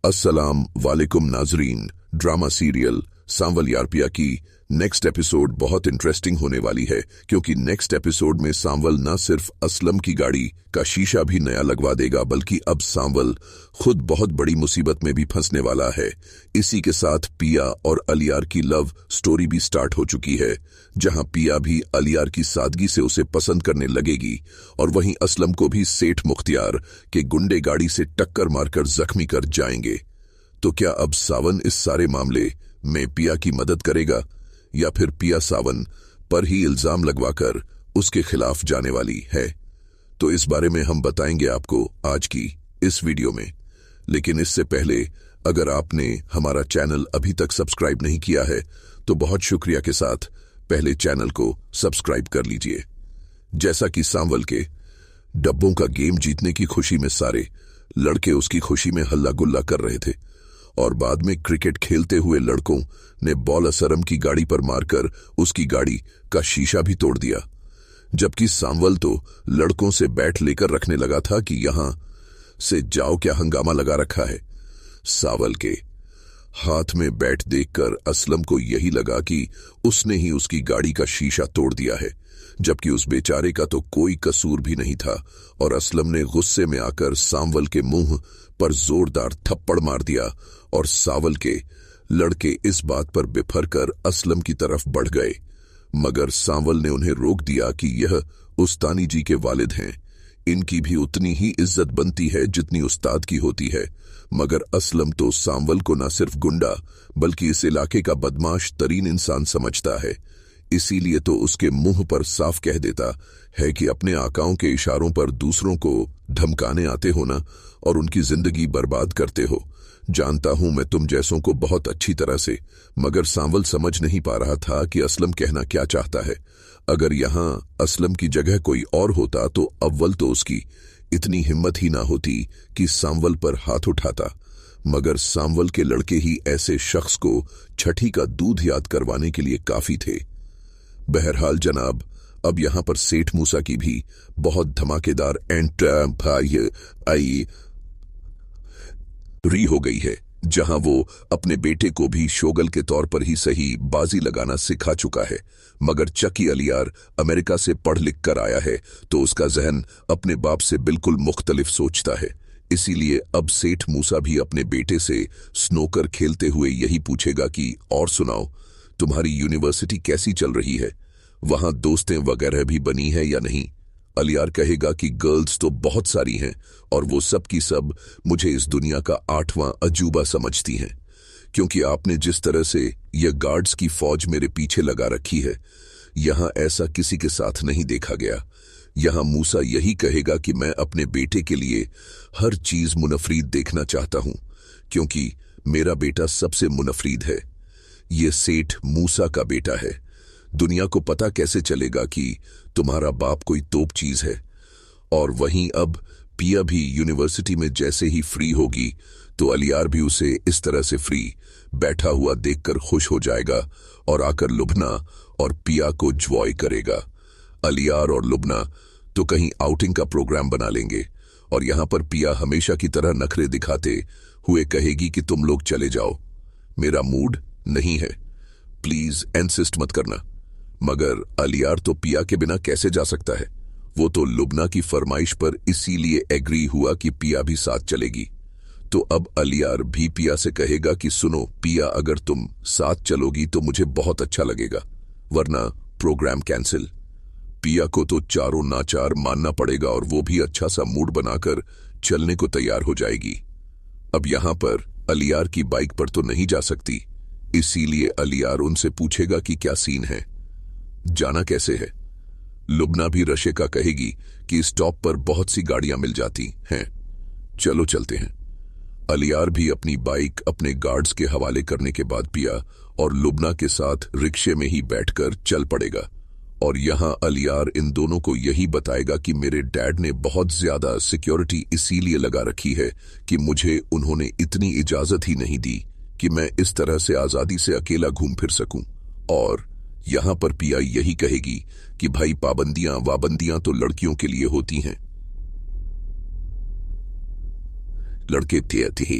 अस्सलाम वालेकुम नाजरीन। ड्रामा सीरियल सांवल यार पिया की नेक्स्ट एपिसोड बहुत इंटरेस्टिंग होने वाली है, क्योंकि नेक्स्ट एपिसोड में सांवल न सिर्फ असलम की गाड़ी का शीशा भी नया लगवा देगा, बल्कि अब सांवल खुद बहुत बड़ी मुसीबत में भी फंसने वाला है। इसी के साथ पिया और अलियार की लव स्टोरी भी स्टार्ट हो चुकी है, जहां पिया भी अलियार की सादगी से उसे पसंद करने लगेगी और वहीं असलम को भी सेठ मुख्तियार के गुंडे गाड़ी से टक्कर मारकर जख्मी कर जाएंगे। तो क्या अब सावन इस सारे मामले में पिया की मदद करेगा, या फिर पिया सावन पर ही इल्जाम लगवाकर उसके खिलाफ जाने वाली है? तो इस बारे में हम बताएंगे आपको आज की इस वीडियो में। लेकिन इससे पहले अगर आपने हमारा चैनल अभी तक सब्सक्राइब नहीं किया है तो बहुत शुक्रिया के साथ पहले चैनल को सब्सक्राइब कर लीजिए। जैसा कि सांवल के डब्बों का गेम जीतने की खुशी में सारे लड़के उसकी खुशी में हल्ला गुल्ला कर रहे थे, और बाद में क्रिकेट खेलते हुए लड़कों ने बॉल असरम की गाड़ी पर मारकर उसकी गाड़ी का शीशा भी तोड़ दिया। जबकि सांवल तो लड़कों से बैट लेकर रखने लगा था कि यहां से जाओ, क्या हंगामा लगा रखा है। सांवल के हाथ में बैट देखकर असलम को यही लगा कि उसने ही उसकी गाड़ी का शीशा तोड़ दिया है, जबकि उस बेचारे का तो कोई कसूर भी नहीं था। और असलम ने गुस्से में आकर सांवल के मुंह पर जोरदार थप्पड़ मार दिया और सांवल के लड़के इस बात पर बिफर कर असलम की तरफ बढ़ गए, मगर सांवल ने उन्हें रोक दिया कि यह उस्तानी जी के वालिद हैं, इनकी भी उतनी ही इज्जत बनती है जितनी उस्ताद की होती है। मगर असलम तो सांवल को न सिर्फ गुंडा बल्कि इस इलाके का बदमाश तरीन इंसान समझता है, इसीलिए तो उसके मुंह पर साफ कह देता है कि अपने आकाओं के इशारों पर दूसरों को धमकाने आते हो ना, और उनकी जिंदगी बर्बाद करते हो। जानता हूं मैं तुम जैसों को बहुत अच्छी तरह से, मगर सांवल समझ नहीं पा रहा था कि असलम कहना क्या चाहता है। अगर यहां असलम की जगह कोई और होता तो अव्वल तो उसकी इतनी हिम्मत ही ना होती कि सांवल पर हाथ उठाता, मगर सांवल के लड़के ही ऐसे शख्स को छठी का दूध याद करवाने के लिए काफी थे। बहरहाल जनाब, अब यहां पर सेठ मूसा की भी बहुत धमाकेदार एंट्री हो गई है, जहां वो अपने बेटे को भी शोगल के तौर पर ही सही बाजी लगाना सिखा चुका है। मगर चकी अलियार अमेरिका से पढ़ लिख कर आया है, तो उसका जहन अपने बाप से बिल्कुल मुख्तलिफ सोचता है। इसीलिए अब सेठ मूसा भी अपने बेटे से स्नोकर खेलते हुए यही पूछेगा कि और सुनाओ, तुम्हारी यूनिवर्सिटी कैसी चल रही है, वहां दोस्तें वगैरह भी बनी है या नहीं? अलियार कहेगा कि गर्ल्स तो बहुत सारी हैं और वो सब की सब मुझे इस दुनिया का 8वां अजूबा समझती हैं, क्योंकि आपने जिस तरह से यह गार्ड्स की फौज मेरे पीछे लगा रखी है, यहां ऐसा किसी के साथ नहीं देखा गया। यहां मूसा यही कहेगा कि मैं अपने बेटे के लिए हर चीज मुनफरीद देखना चाहता हूं, क्योंकि मेरा बेटा सबसे मुनफरीद है। ये सेठ मूसा का बेटा है। दुनिया को पता कैसे चलेगा कि तुम्हारा बाप कोई तोप चीज है? और वहीं अब पिया भी यूनिवर्सिटी में जैसे ही फ्री होगी तो अलियार भी उसे इस तरह से फ्री बैठा हुआ देखकर खुश हो जाएगा और आकर लुभना और पिया को ज्वॉय करेगा। अलियार और लुभना तो कहीं आउटिंग का प्रोग्राम बना लेंगे, और यहां पर पिया हमेशा की तरह नखरे दिखाते हुए कहेगी कि तुम लोग चले जाओ, मेरा मूड नहीं है, प्लीज इंसिस्ट मत करना। मगर अलियार तो पिया के बिना कैसे जा सकता है? वो तो लुबना की फरमाइश पर इसीलिए एग्री हुआ कि पिया भी साथ चलेगी। तो अब अलियार भी पिया से कहेगा कि सुनो पिया, अगर तुम साथ चलोगी तो मुझे बहुत अच्छा लगेगा, वरना प्रोग्राम कैंसिल। पिया को तो चारों नाचार मानना पड़ेगा और वो भी अच्छा सा मूड बनाकर चलने को तैयार हो जाएगी। अब यहां पर अलियार की बाइक पर तो नहीं जा सकती, इसीलिए अलियार उनसे पूछेगा कि क्या सीन है, जाना कैसे है। लुबना भी रशिका कहेगी कि स्टॉप पर बहुत सी गाड़ियां मिल जाती हैं, चलो चलते हैं। अलियार भी अपनी बाइक अपने गार्ड्स के हवाले करने के बाद पिया और लुबना के साथ रिक्शे में ही बैठकर चल पड़ेगा। और यहां अलियार इन दोनों को यही बताएगा कि मेरे डैड ने बहुत ज्यादा सिक्योरिटी इसीलिए लगा रखी है कि मुझे उन्होंने इतनी इजाजत ही नहीं दी कि मैं इस तरह से आजादी से अकेला घूम फिर सकूं। और यहां पर पिया यही कहेगी कि भाई पाबंदियां वाबंदियां तो लड़कियों के लिए होती हैं, लड़के थे।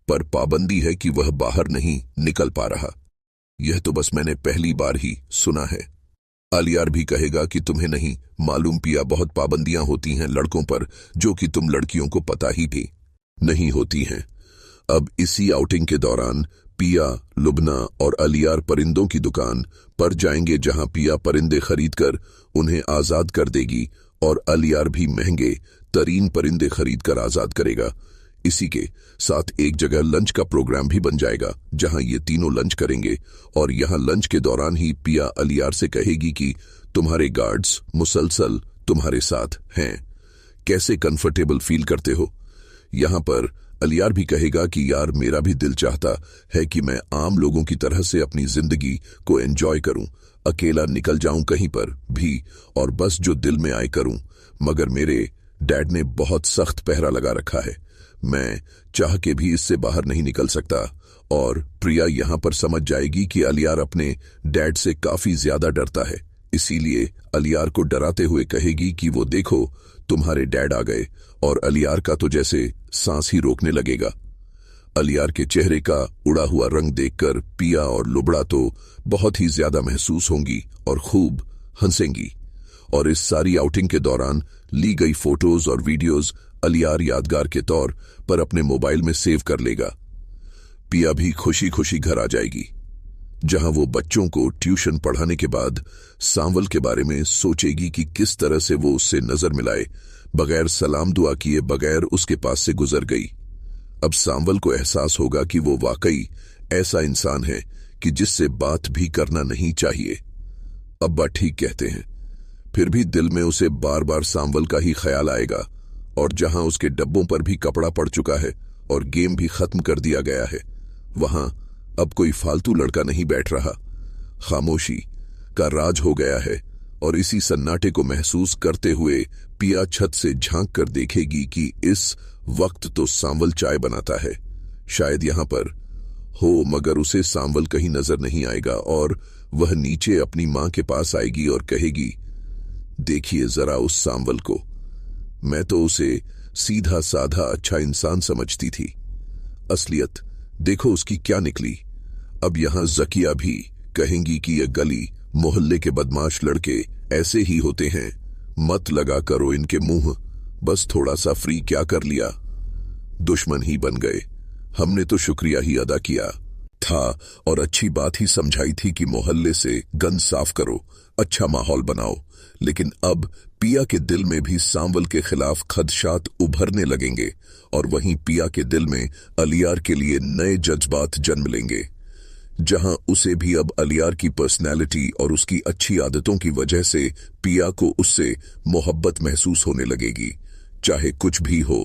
पर पाबंदी है कि वह बाहर नहीं निकल पा रहा। यह तो बस मैंने पहली बार ही सुना है। अलियार भी कहेगा कि तुम्हें नहीं मालूम पिया, बहुत पाबंदियां होती हैं लड़कों पर जो कि तुम लड़कियों को पता ही भी नहीं होती हैं। अब इसी आउटिंग के दौरान पिया, लुबना और अलियार परिंदों की दुकान पर जाएंगे, जहां पिया परिंदे खरीदकर उन्हें आजाद कर देगी और अलियार भी महंगे तरीन परिंदे खरीदकर आजाद करेगा। इसी के साथ एक जगह लंच का प्रोग्राम भी बन जाएगा, जहां ये तीनों लंच करेंगे। और यहां लंच के दौरान ही पिया अलियार से कहेगी कि तुम्हारे गार्ड्स मुसलसल तुम्हारे साथ हैं, कैसे कंफर्टेबल फील करते हो। यहां पर अलियार भी कहेगा कि यार मेरा भी दिल चाहता है कि मैं आम लोगों की तरह से अपनी जिंदगी को एंजॉय करूं, अकेला निकल जाऊं कहीं पर भी और बस जो दिल में आए करूं, मगर मेरे डैड ने बहुत सख्त पहरा लगा रखा है, मैं चाह के भी इससे बाहर नहीं निकल सकता। और प्रिया यहां पर समझ जाएगी कि अलियार अपने डैड से काफी ज्यादा डरता है, इसीलिए अलियार को डराते हुए कहेगी कि वो देखो तुम्हारे डैड आ गए। और अलियार का तो जैसे सांस ही रोकने लगेगा। अलियार के चेहरे का उड़ा हुआ रंग देखकर पिया और लुबड़ा तो बहुत ही ज्यादा महसूस होंगी और खूब हंसेंगी। और इस सारी आउटिंग के दौरान ली गई फोटोज और वीडियोज अलियार यादगार के तौर पर अपने मोबाइल में सेव कर लेगा। पिया भी खुशी खुशी घर आ जाएगी, जहां वो बच्चों को ट्यूशन पढ़ाने के बाद सांवल के बारे में सोचेगी कि किस तरह से वो उससे नजर मिलाए बगैर सलाम दुआ किए बगैर उसके पास से गुजर गई। अब सांवल को एहसास होगा कि वो वाकई ऐसा इंसान है कि जिससे बात भी करना नहीं चाहिए। अब्बा ठीक कहते हैं, फिर भी दिल में उसे बार बार सांवल का ही ख्याल आएगा। और जहां उसके डब्बों पर भी कपड़ा पड़ चुका है और गेम भी खत्म कर दिया गया है, वहां अब कोई फालतू लड़का नहीं बैठ रहा। खामोशी का राज हो गया है। और इसी सन्नाटे को महसूस करते हुए पिया छत से झांक कर देखेगी कि इस वक्त तो सांवल चाय बनाता है। शायद यहां पर हो, मगर उसे सांवल कहीं नजर नहीं आएगा और वह नीचे अपनी मां के पास आएगी और कहेगी, देखिए जरा उस सांवल को, मैं तो उसे सीधा साधा अच्छा इंसान समझती थी, असलियत देखो उसकी क्या निकली। अब यहां जकिया भी कहेंगी कि यह गली मोहल्ले के बदमाश लड़के ऐसे ही होते हैं, मत लगा करो इनके मुंह, बस थोड़ा सा फ्री क्या कर लिया, दुश्मन ही बन गए। हमने तो शुक्रिया ही अदा किया था और अच्छी बात ही समझाई थी कि मोहल्ले से गंद साफ करो, अच्छा माहौल बनाओ। लेकिन अब पिया के दिल में भी सांवल के खिलाफ खदशात उभरने लगेंगे और वहीं पिया के दिल में अलियार के लिए नए जज्बात जन्म लेंगे, जहां उसे भी अब अलियार की पर्सनैलिटी और उसकी अच्छी आदतों की वजह से पिया को उससे मोहब्बत महसूस होने लगेगी, चाहे कुछ भी हो।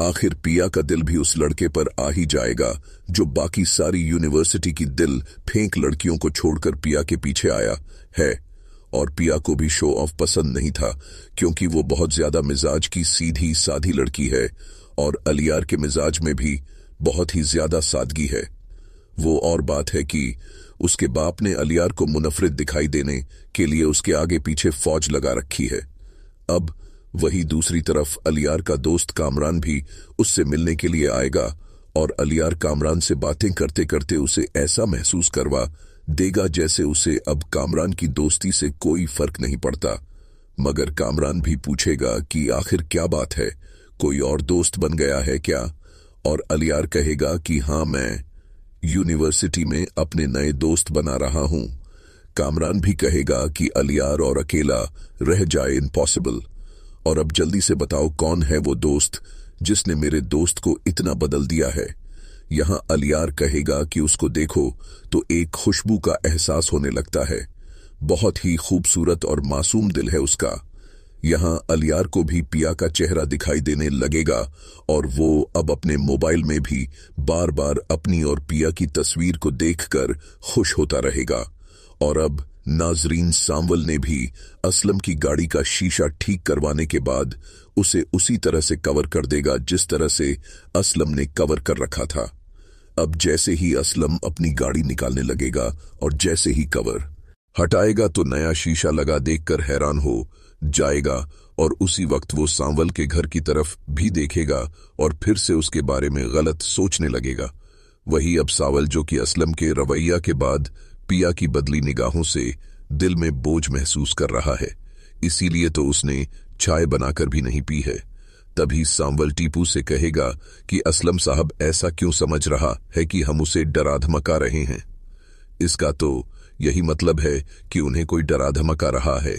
आखिर पिया का दिल भी उस लड़के पर आ ही जाएगा जो बाकी सारी यूनिवर्सिटी की दिल फेंक लड़कियों को छोड़कर पिया के पीछे आया है। और पिया को भी शो ऑफ पसंद नहीं था, क्योंकि वो बहुत ज्यादा मिजाज की सीधी साधी लड़की है और अलियार के मिजाज में भी बहुत ही ज्यादा सादगी है। वो और बात है कि उसके बाप ने अलियार को मुनफरिद दिखाई देने के लिए उसके आगे पीछे फौज लगा रखी है। अब वही दूसरी तरफ अलियार का दोस्त कामरान भी उससे मिलने के लिए आएगा और अलियार कामरान से बातें करते करते उसे ऐसा महसूस करवा देगा जैसे उसे अब कामरान की दोस्ती से कोई फर्क नहीं पड़ता। मगर कामरान भी पूछेगा कि आखिर क्या बात है, कोई और दोस्त बन गया है क्या? और अलियार कहेगा कि हाँ, मैं यूनिवर्सिटी में अपने नए दोस्त बना रहा हूं। कामरान भी कहेगा कि अलियार और अकेला रह जाए इम्पॉसिबल, और अब जल्दी से बताओ कौन है वो दोस्त जिसने मेरे दोस्त को इतना बदल दिया है। यहां अलियार कहेगा कि उसको देखो तो एक खुशबू का एहसास होने लगता है, बहुत ही खूबसूरत और मासूम दिल है उसका। यहां अलियार को भी पिया का चेहरा दिखाई देने लगेगा और वो अब अपने मोबाइल में भी बार बार अपनी और पिया की तस्वीर को देखकर खुश होता रहेगा। और अब नाजरीन, सांवल ने भी असलम की गाड़ी का शीशा ठीक करवाने के बाद उसे उसी तरह से कवर कर देगा जिस तरह से असलम ने कवर कर रखा था। अब जैसे ही असलम अपनी गाड़ी निकालने लगेगा और जैसे ही कवर हटाएगा तो नया शीशा लगा देखकर हैरान हो जाएगा और उसी वक्त वो सांवल के घर की तरफ भी देखेगा और फिर से उसके बारे में गलत सोचने लगेगा। वही अब सांवल, जो कि असलम के रवैया के बाद पिया की बदली निगाहों से दिल में बोझ महसूस कर रहा है, इसीलिए तो उसने चाय बनाकर भी नहीं पी है। तभी सांवल टीपू से कहेगा कि असलम साहब ऐसा क्यों समझ रहा है कि हम उसे डरा धमका रहे हैं। इसका तो यही मतलब है कि उन्हें कोई डरा धमका रहा है।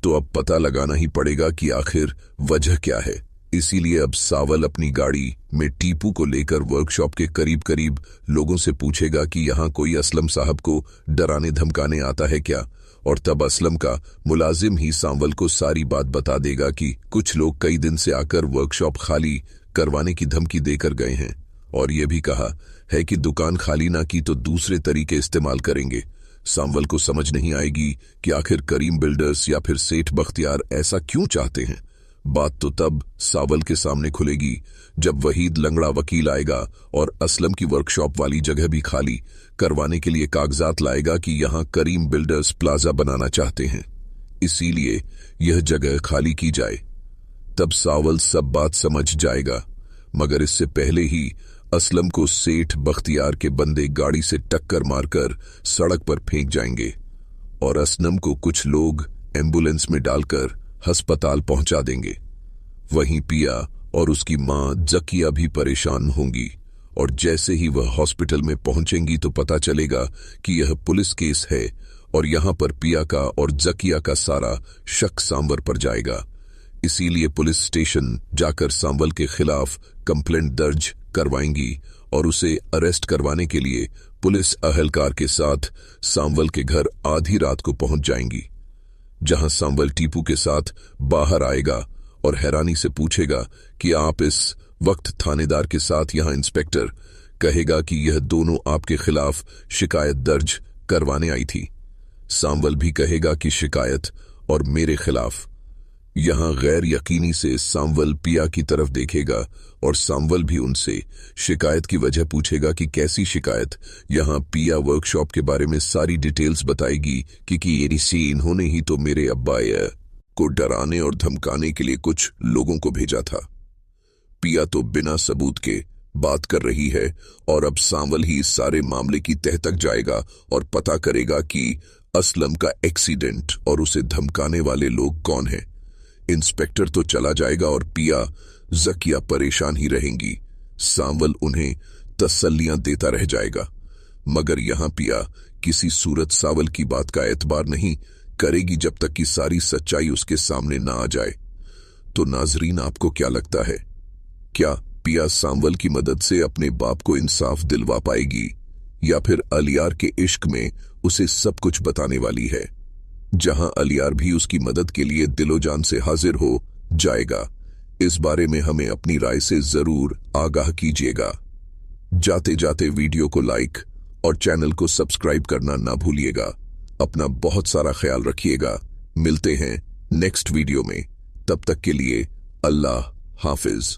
तो अब पता लगाना ही पड़ेगा कि आखिर वजह क्या है। इसीलिए अब सांवल अपनी गाड़ी में टीपू को लेकर वर्कशॉप के करीब करीब लोगों से पूछेगा कि यहाँ कोई असलम साहब को डराने धमकाने आता है क्या। और तब असलम का मुलाजिम ही सांवल को सारी बात बता देगा कि कुछ लोग कई दिन से आकर वर्कशॉप खाली करवाने की धमकी देकर गए हैं और ये भी कहा है कि दुकान खाली ना की तो दूसरे तरीके इस्तेमाल करेंगे। सांवल को समझ नहीं आएगी कि आखिर करीम बिल्डर्स या फिर सेठ बख्तियार ऐसा क्यों चाहते हैं। बात तो तब सांवल के सामने खुलेगी जब वहीद लंगड़ा वकील आएगा और असलम की वर्कशॉप वाली जगह भी खाली करवाने के लिए कागजात लाएगा कि यहां करीम बिल्डर्स प्लाजा बनाना चाहते हैं, इसीलिए यह जगह खाली की जाए। तब सांवल सब बात समझ जाएगा, मगर इससे पहले ही असलम को सेठ बख्तियार के बंदे गाड़ी से टक्कर मारकर सड़क पर फेंक जाएंगे और असलम को कुछ लोग एम्बुलेंस में डालकर अस्पताल पहुंचा देंगे। वहीं पिया और उसकी मां जकिया भी परेशान होंगी और जैसे ही वह हॉस्पिटल में पहुंचेंगी तो पता चलेगा कि यह पुलिस केस है और यहां पर पिया का और जकिया का सारा शक सांवल पर जाएगा। इसीलिए पुलिस स्टेशन जाकर सांवल के खिलाफ कंप्लेंट दर्ज करवाएंगी और उसे अरेस्ट करवाने के लिए पुलिस अहलकार के साथ सांवल के घर आधी रात को पहुंच जाएंगी, जहां सांवल टीपू के साथ बाहर आएगा और हैरानी से पूछेगा कि आप इस वक्त थानेदार के साथ यहां इंस्पेक्टर। कहेगा कि यह दोनों आपके खिलाफ शिकायत दर्ज करवाने आई थी। सांवल भी कहेगा कि शिकायत और मेरे खिलाफ। यहां गैर यकीनी से सांवल पिया की तरफ देखेगा और सांवल भी उनसे शिकायत की वजह पूछेगा कि कैसी शिकायत। यहां पिया वर्कशॉप के बारे में सारी डिटेल्स बताएगी कि इन्होंने ही तो मेरे अब्बा को डराने और धमकाने के लिए कुछ लोगों को भेजा था। पिया तो बिना सबूत के बात कर रही है और अब सांवल ही इस सारे मामले की तह तक जाएगा और पता करेगा कि असलम का एक्सीडेंट और उसे धमकाने वाले लोग कौन हैं। इंस्पेक्टर तो चला जाएगा और पिया जकिया परेशान ही रहेंगी। सांवल उन्हें तसल्लियां देता रह जाएगा, मगर यहां पिया किसी सूरत सांवल की बात का एतबार नहीं करेगी जब तक कि सारी सच्चाई उसके सामने ना आ जाए। तो नाजरीन, आपको क्या लगता है, क्या पिया सांवल की मदद से अपने बाप को इंसाफ दिलवा पाएगी या फिर अलियार के इश्क में उसे सब कुछ बताने वाली है, जहां अलियार भी उसकी मदद के लिए दिलो जान से हाजिर हो जाएगा। इस बारे में हमें अपनी राय से जरूर आगाह कीजिएगा। जाते जाते वीडियो को लाइक और चैनल को सब्सक्राइब करना ना भूलिएगा। अपना बहुत सारा ख्याल रखिएगा। मिलते हैं नेक्स्ट वीडियो में, तब तक के लिए अल्लाह हाफिज।